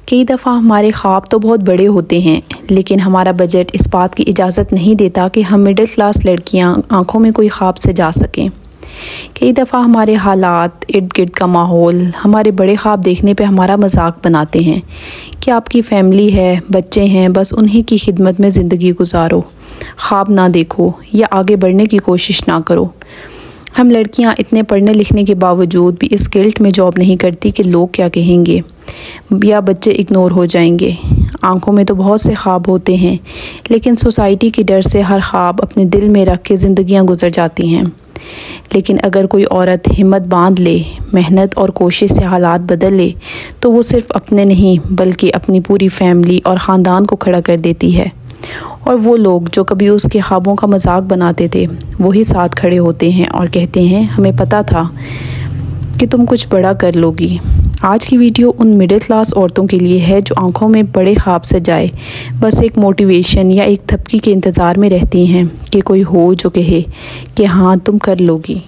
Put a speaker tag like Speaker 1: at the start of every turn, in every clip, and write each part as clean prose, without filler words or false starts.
Speaker 1: कई दफ़ा हमारे ख्वाब तो बहुत बड़े होते हैं, लेकिन हमारा बजट इस बात की इजाज़त नहीं देता कि हम मिडिल क्लास लड़कियां आंखों में कोई ख्वाब सजा सकें। कई दफ़ा हमारे हालात, इर्द गिर्द का माहौल हमारे बड़े ख्वाब देखने पे हमारा मजाक बनाते हैं कि आपकी फ़ैमिली है, बच्चे हैं, बस उन्हीं की खिदमत में ज़िंदगी गुजारो, ख्वाब ना देखो या आगे बढ़ने की कोशिश ना करो। हम लड़कियां इतने पढ़ने लिखने के बावजूद भी इस गिल्ट में जॉब नहीं करती कि लोग क्या कहेंगे या बच्चे इग्नोर हो जाएंगे। आंखों में तो बहुत से ख्वाब होते हैं, लेकिन सोसाइटी के डर से हर ख्वाब अपने दिल में रख के ज़िंदगियाँ गुजर जाती हैं। लेकिन अगर कोई औरत हिम्मत बांध ले, मेहनत और कोशिश से हालात बदल ले, तो वो सिर्फ अपने नहीं बल्कि अपनी पूरी फैमिली और ख़ानदान को खड़ा कर देती है। और वो लोग जो कभी उसके ख्वाबों का मजाक बनाते थे, वही साथ खड़े होते हैं और कहते हैं हमें पता था कि तुम कुछ बड़ा कर लोगी। आज की वीडियो उन मिडिल क्लास औरतों के लिए है जो आंखों में बड़े ख्वाब सजाए बस एक मोटिवेशन या एक थपकी के इंतज़ार में रहती हैं कि कोई हो जो कहे कि हाँ तुम कर लोगी।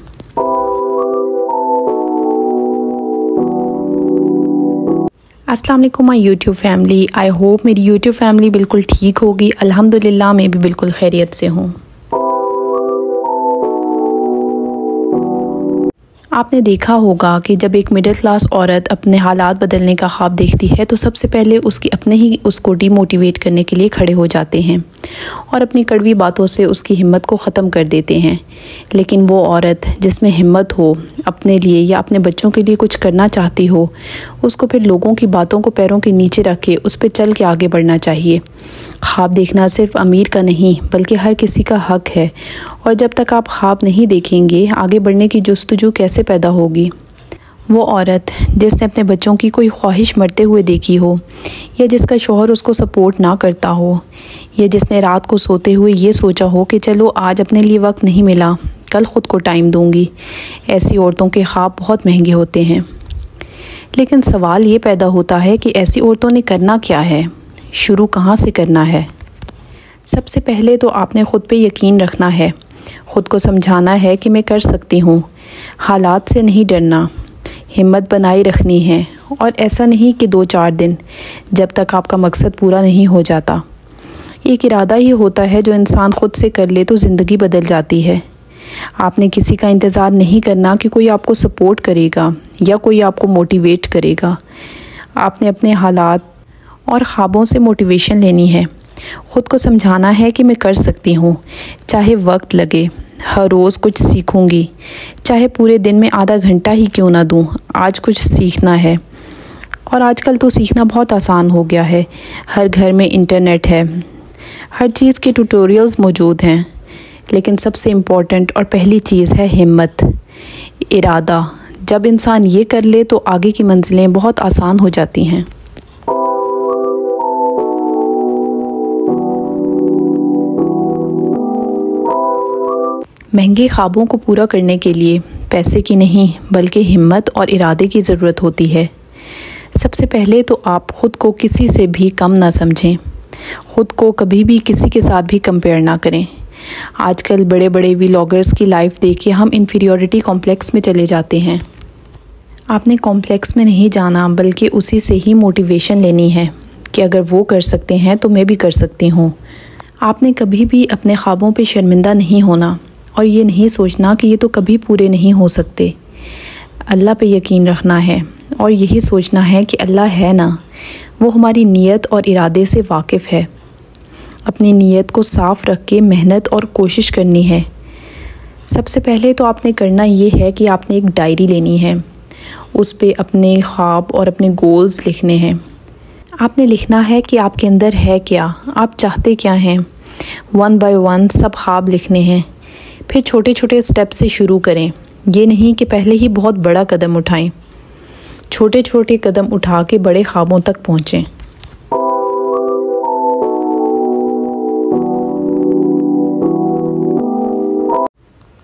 Speaker 1: अस्सलाम वालेकुम my YouTube family. I hope मेरी यूट्यूब फैमिली बिल्कुल ठीक होगी। अल्हम्दुलिल्लाह मैं भी बिल्कुल खैरियत से हूँ। आपने देखा होगा कि जब एक मिडिल क्लास औरत अपने हालात बदलने का ख्वाब देखती है तो सबसे पहले उसके अपने ही उसको डीमोटिवेट करने के लिए खड़े हो जाते हैं और अपनी कड़वी बातों से उसकी हिम्मत को ख़त्म कर देते हैं। लेकिन वो औरत जिसमें हिम्मत हो, अपने लिए या अपने बच्चों के लिए कुछ करना चाहती हो, उसको फिर लोगों की बातों को पैरों के नीचे रख के उस पर चल के आगे बढ़ना चाहिए। ख्वाब देखना सिर्फ अमीर का नहीं बल्कि हर किसी का हक है, और जब तक आप ख्वाब नहीं देखेंगे आगे बढ़ने की जुस्तजू कैसे पैदा होगी। वो औरत जिसने अपने बच्चों की कोई ख्वाहिश मरते हुए देखी हो, या जिसका शौहर उसको सपोर्ट ना करता हो, या जिसने रात को सोते हुए ये सोचा हो कि चलो आज अपने लिए वक्त नहीं मिला, कल ख़ुद को टाइम दूंगी, ऐसी औरतों के ख्वाब बहुत महंगे होते हैं। लेकिन सवाल ये पैदा होता है कि ऐसी औरतों ने करना क्या है, शुरू कहाँ से करना है। सबसे पहले तो आपने ख़ुद पे यकीन रखना है, ख़ुद को समझाना है कि मैं कर सकती हूँ, हालात से नहीं डरना, हिम्मत बनाए रखनी है। और ऐसा नहीं कि 2-4 दिन, जब तक आपका मकसद पूरा नहीं हो जाता। एक इरादा ही होता है जो इंसान ख़ुद से कर ले तो ज़िंदगी बदल जाती है। आपने किसी का इंतज़ार नहीं करना कि कोई आपको सपोर्ट करेगा या कोई आपको मोटिवेट करेगा। आपने अपने हालात और ख्वाबों से मोटिवेशन लेनी है। ख़ुद को समझाना है कि मैं कर सकती हूँ, चाहे वक्त लगे, हर रोज़ कुछ सीखूँगी, चाहे पूरे दिन में आधा घंटा ही क्यों ना दूँ, आज कुछ सीखना है। और आजकल तो सीखना बहुत आसान हो गया है, हर घर में इंटरनेट है, हर चीज़ के ट्यूटोरियल्स मौजूद हैं। लेकिन सबसे इम्पॉर्टेंट और पहली चीज़ है हिम्मत, इरादा। जब इंसान ये कर ले तो आगे की मंजिलें बहुत आसान हो जाती हैं। महंगे ख्वाबों को पूरा करने के लिए पैसे की नहीं बल्कि हिम्मत और इरादे की ज़रूरत होती है। सबसे पहले तो आप ख़ुद को किसी से भी कम ना समझें, ख़ुद को कभी भी किसी के साथ भी कंपेयर ना करें। आजकल बड़े बड़े व्लॉगर्स की लाइफ देख के हम इन्फीरियॉरिटी कॉम्प्लेक्स में चले जाते हैं। आपने कॉम्प्लेक्स में नहीं जाना बल्कि उसी से ही मोटिवेशन लेनी है कि अगर वो कर सकते हैं तो मैं भी कर सकती हूँ। आपने कभी भी अपने ख्वाबों पे शर्मिंदा नहीं होना और ये नहीं सोचना कि ये तो कभी पूरे नहीं हो सकते। अल्लाह पे यकीन रखना है और यही सोचना है कि अल्लाह है ना, वो हमारी नीयत और इरादे से वाकिफ़ है। अपनी नीयत को साफ़ रख के मेहनत और कोशिश करनी है। सबसे पहले तो आपने करना ये है कि आपने एक डायरी लेनी है, उस पे अपने ख्वाब और अपने गोल्स लिखने हैं। आपने लिखना है कि आपके अंदर है क्या, आप चाहते क्या हैं। 1 बाय 1 सब ख्वाब लिखने हैं। फिर छोटे छोटे स्टेप से शुरू करें, ये नहीं कि पहले ही बहुत बड़ा कदम उठाएं। छोटे छोटे कदम उठा के बड़े ख्वाबों तक पहुँचें।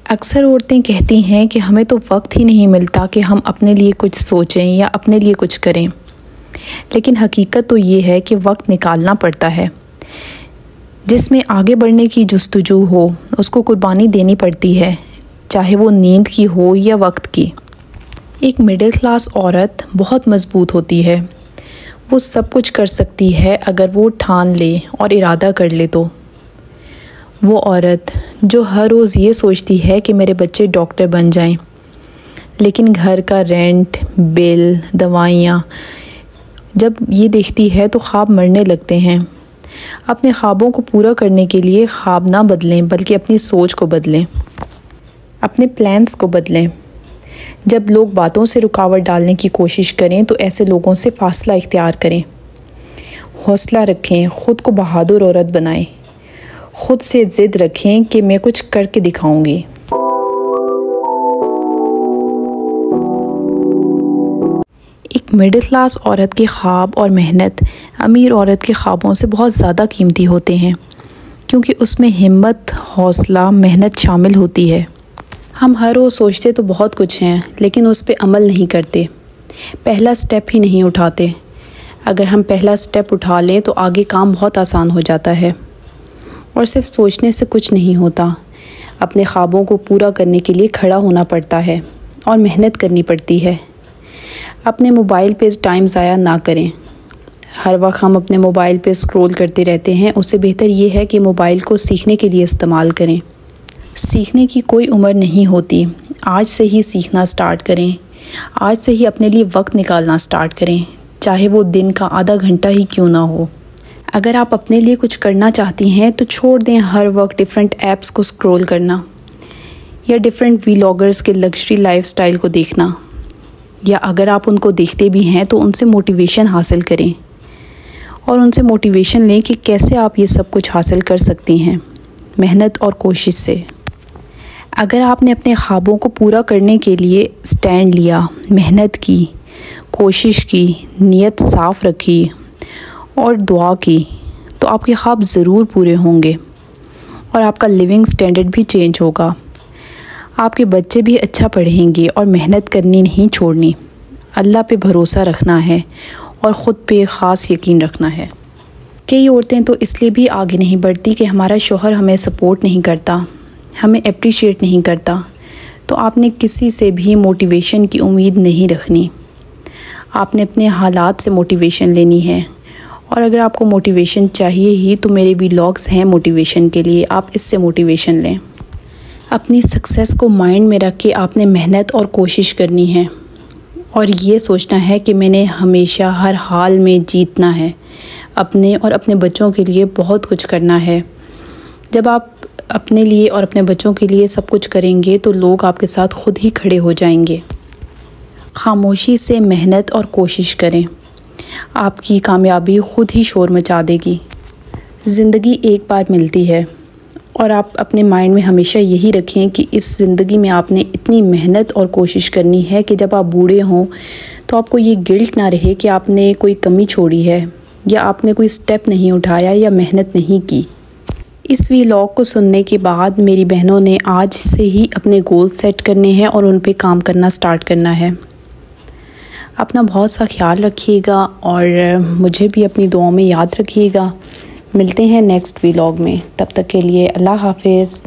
Speaker 1: अक्सर औरतें कहती हैं कि हमें तो वक्त ही नहीं मिलता कि हम अपने लिए कुछ सोचें या अपने लिए कुछ करें। लेकिन हकीकत तो ये है कि वक्त निकालना पड़ता है। जिसमें आगे बढ़ने की जुस्तजू हो उसको कुर्बानी देनी पड़ती है, चाहे वो नींद की हो या वक्त की। एक मिडिल क्लास औरत बहुत मजबूत होती है, वो सब कुछ कर सकती है अगर वो ठान ले और इरादा कर ले। तो वो औरत जो हर रोज़ ये सोचती है कि मेरे बच्चे डॉक्टर बन जाएं, लेकिन घर का रेंट, बिल, दवाइयाँ जब ये देखती है तो ख्वाब मरने लगते हैं। अपने ख्वाबों को पूरा करने के लिए ख्वाब ना बदलें बल्कि अपनी सोच को बदलें, अपने प्लान्स को बदलें। जब लोग बातों से रुकावट डालने की कोशिश करें तो ऐसे लोगों से फासला इख्तियार करें। हौसला रखें, ख़ुद को बहादुर औरत बनाएं, ख़ुद से ज़िद रखें कि मैं कुछ करके दिखाऊंगी। एक मिडिल क्लास औरत के ख्वाब और मेहनत अमीर औरत के ख्वाबों से बहुत ज़्यादा कीमती होते हैं, क्योंकि उसमें हिम्मत, हौसला, मेहनत शामिल होती है। हम हर रोज़ सोचते तो बहुत कुछ हैं, लेकिन उस पर अमल नहीं करते, पहला स्टेप ही नहीं उठाते। अगर हम पहला स्टेप उठा लें तो आगे काम बहुत आसान हो जाता है। और सिर्फ सोचने से कुछ नहीं होता, अपने ख्वाबों को पूरा करने के लिए खड़ा होना पड़ता है और मेहनत करनी पड़ती है। अपने मोबाइल पे टाइम ज़ाया ना करें। हर वक्त हम अपने मोबाइल पे स्क्रॉल करते रहते हैं, उससे बेहतर ये है कि मोबाइल को सीखने के लिए इस्तेमाल करें। सीखने की कोई उम्र नहीं होती, आज से ही सीखना स्टार्ट करें। आज से ही अपने लिए वक्त निकालना स्टार्ट करें, चाहे वो दिन का आधा घंटा ही क्यों ना हो। अगर आप अपने लिए कुछ करना चाहती हैं तो छोड़ दें हर वक्त डिफरेंट ऐप्स को स्क्रॉल करना या डिफरेंट व्लॉगर्स के लग्जरी लाइफस्टाइल को देखना, या अगर आप उनको देखते भी हैं तो उनसे मोटिवेशन हासिल करें और उनसे मोटिवेशन लें कि कैसे आप ये सब कुछ हासिल कर सकती हैं मेहनत और कोशिश से। अगर आपने अपने ख्वाबों को पूरा करने के लिए स्टैंड लिया, मेहनत की, कोशिश की, नीयत साफ़ रखी और दुआ की, तो आपके ख्वाब ज़रूर पूरे होंगे और आपका लिविंग स्टैंडर्ड भी चेंज होगा। आपके बच्चे भी अच्छा पढ़ेंगे और मेहनत करनी नहीं छोड़नी, अल्लाह पे भरोसा रखना है और ख़ुद पे ख़ास यकीन रखना है। कई औरतें तो इसलिए भी आगे नहीं बढ़ती कि हमारा शौहर हमें सपोर्ट नहीं करता, हमें अप्रिशिएट नहीं करता। तो आपने किसी से भी मोटिवेशन की उम्मीद नहीं रखनी, आपने अपने हालात से मोटिवेशन लेनी है। और अगर आपको मोटिवेशन चाहिए ही तो मेरे व्लॉग्स हैं मोटिवेशन के लिए, आप इससे मोटिवेशन लें। अपनी सक्सेस को माइंड में रख के आपने मेहनत और कोशिश करनी है और ये सोचना है कि मैंने हमेशा हर हाल में जीतना है, अपने और अपने बच्चों के लिए बहुत कुछ करना है। जब आप अपने लिए और अपने बच्चों के लिए सब कुछ करेंगे तो लोग आपके साथ खुद ही खड़े हो जाएंगे। खामोशी से मेहनत और कोशिश करें, आपकी कामयाबी खुद ही शोर मचा देगी। ज़िंदगी एक बार मिलती है और आप अपने माइंड में हमेशा यही रखें कि इस ज़िंदगी में आपने इतनी मेहनत और कोशिश करनी है कि जब आप बूढ़े हों तो आपको ये गिल्ट ना रहे कि आपने कोई कमी छोड़ी है या आपने कोई स्टेप नहीं उठाया या मेहनत नहीं की। इस व्लॉग को सुनने के बाद मेरी बहनों ने आज से ही अपने गोल सेट करने हैं और उन पे काम करना स्टार्ट करना है। अपना बहुत सा ख्याल रखिएगा और मुझे भी अपनी दुआओं में याद रखिएगा। मिलते हैं नेक्स्ट व्लॉग में, तब तक के लिए अल्लाह हाफ़िज़।